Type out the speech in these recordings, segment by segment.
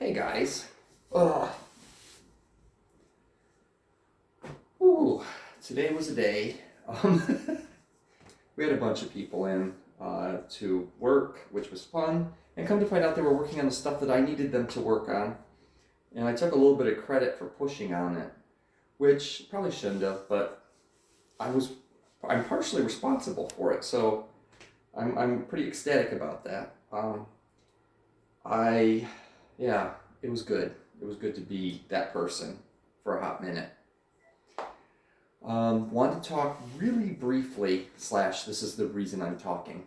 Hey guys. Ugh. Ooh, today was a day. Um, we had a bunch of people in to work, which was fun. And come to find out they were working on the stuff that I needed them to work on. And I took a little bit of credit for pushing on it, which probably shouldn't have, but I'm partially responsible for it. So I'm pretty ecstatic about that. I yeah, it was good. It was good to be that person for a hot minute. Want to talk really briefly, this is the reason I'm talking,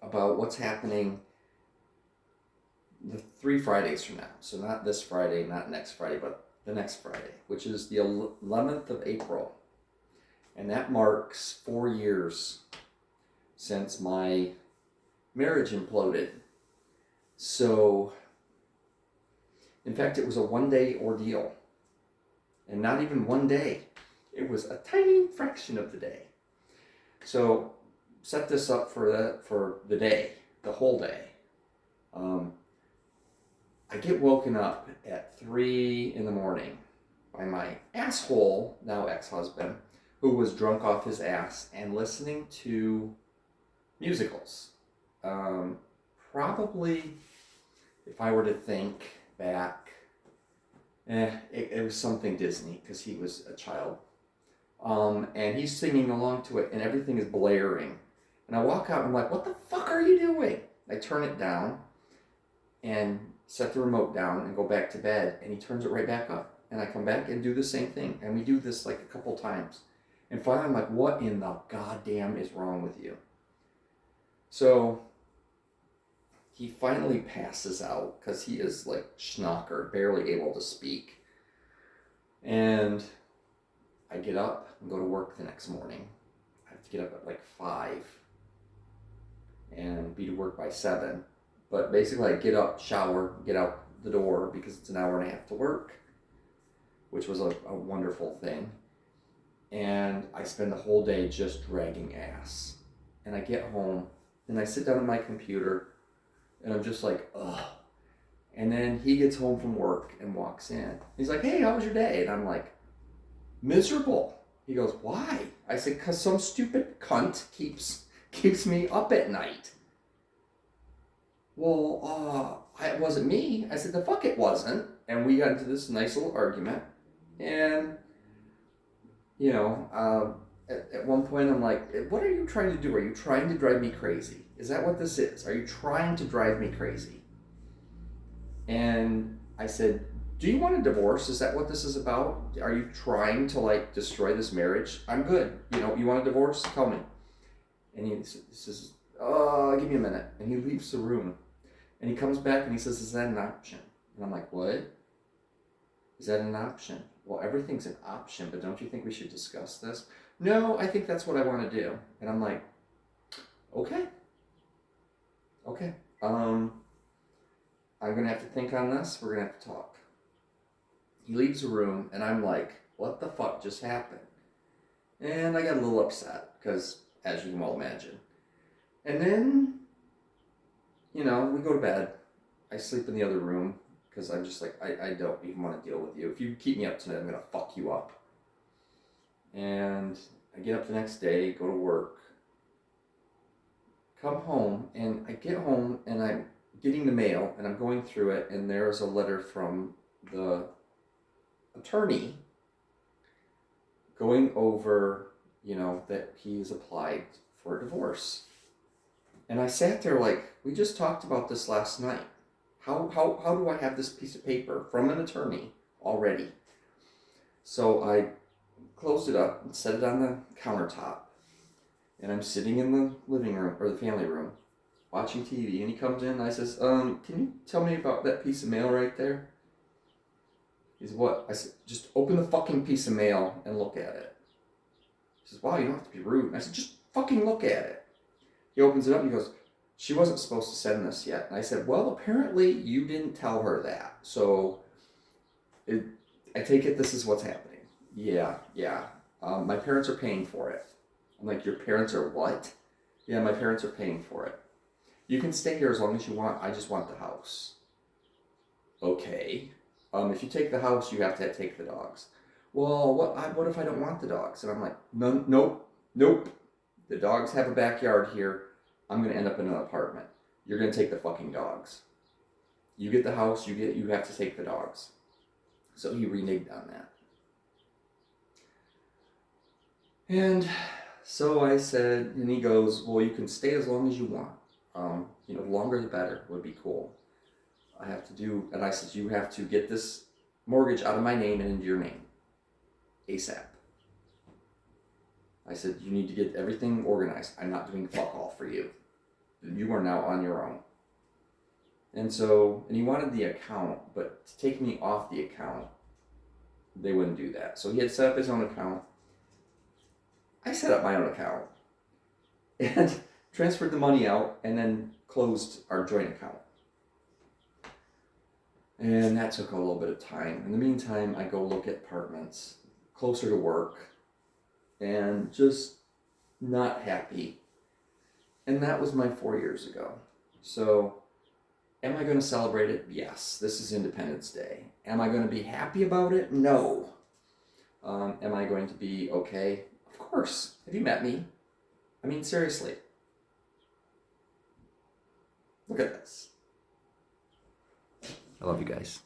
about what's happening the 3 Fridays from now. So not this Friday, not next Friday, but the next Friday, which is the 11th of April. And that marks 4 years since my marriage imploded. So, in fact, it was a 1-day ordeal. And not even 1 day. It was a tiny fraction of the day. So, set this up for the day, the whole day. I get woken up at 3 in the morning by my asshole, now ex-husband, who was drunk off his ass and listening to musicals. Probably, if I were to think back, it was something Disney, because he was a child. And he's singing along to it, and everything is blaring. And I walk out, and I'm like, what the fuck are you doing? I turn it down, and set the remote down, and go back to bed, and he turns it right back up. And I come back and do the same thing, and we do this like a couple times. And finally, I'm like, what in the goddamn is wrong with you? So he finally passes out, because he is like schnocker, barely able to speak. And I get up and go to work the next morning. I have to get up at like 5 and be to work by 7. But basically I get up, shower, get out the door, because it's an hour and a half to work, which was a wonderful thing. And I spend the whole day just dragging ass. And I get home and I sit down at my computer and I'm just like, ugh. And then he gets home from work and walks in. He's like, hey, how was your day? And I'm like, miserable. He goes, why? I said, because some stupid cunt keeps me up at night. Well, it wasn't me. I said, the fuck it wasn't. And we got into this nice little argument. And, at one point I'm like, what are you trying to do? Are you trying to drive me crazy? Is that what this is? Are you trying to drive me crazy? And I said, do you want a divorce? Is that what this is about? Are you trying to destroy this marriage? I'm good. You want a divorce? Tell me. And he says, give me a minute. And he leaves the room. And he comes back and he says, is that an option? And I'm like, what? Is that an option? Well, everything's an option, but don't you think we should discuss this? No, I think that's what I want to do. And I'm like, okay. I'm going to have to think on this. We're going to have to talk. He leaves the room, and I'm like, what the fuck just happened? And I got a little upset, because, as you can well imagine. And then, we go to bed. I sleep in the other room, because I'm just like, I don't even want to deal with you. If you keep me up tonight, I'm going to fuck you up. And I get up the next day, go to work, come home, and I get home, and I'm getting the mail, and I'm going through it, and there's a letter from the attorney going over, that he's applied for a divorce. And I sat there like, we just talked about this last night. How do I have this piece of paper from an attorney already? So I closed it up and set it on the countertop. And I'm sitting in the living room, or the family room, watching TV. And he comes in and I says, can you tell me about that piece of mail right there? He said, what? I said, just open the fucking piece of mail and look at it. He says, wow, you don't have to be rude. And I said, just fucking look at it. He opens it up and he goes, she wasn't supposed to send this yet. And I said, well, apparently you didn't tell her that. So I take it this is what's happening. Yeah. My parents are paying for it. I'm like, your parents are what? Yeah, my parents are paying for it. You can stay here as long as you want. I just want the house. okay. If you take the house, you have to take the dogs. Well, what if I don't want the dogs? And I'm like, no, nope, nope. The dogs have a backyard here. I'm gonna end up in an apartment. You're gonna take the fucking dogs. You get the house. You have to take the dogs. So he reneged on that. And so I said, and he goes, well, you can stay as long as you want. The longer the better would be cool. And I said, you have to get this mortgage out of my name and into your name. ASAP. I said, you need to get everything organized. I'm not doing fuck all for you. You are now on your own. And he wanted the account, but to take me off the account, they wouldn't do that. So he had set up his own account. I set up my own account and transferred the money out and then closed our joint account. And that took a little bit of time. In the meantime, I go look at apartments closer to work and just not happy. And that was my 4 years ago. So, am I going to celebrate it? Yes. This is Independence Day. Am I going to be happy about it? No. Am I going to be okay? Of course. Have you met me? I mean, seriously. Look at this. I love you guys.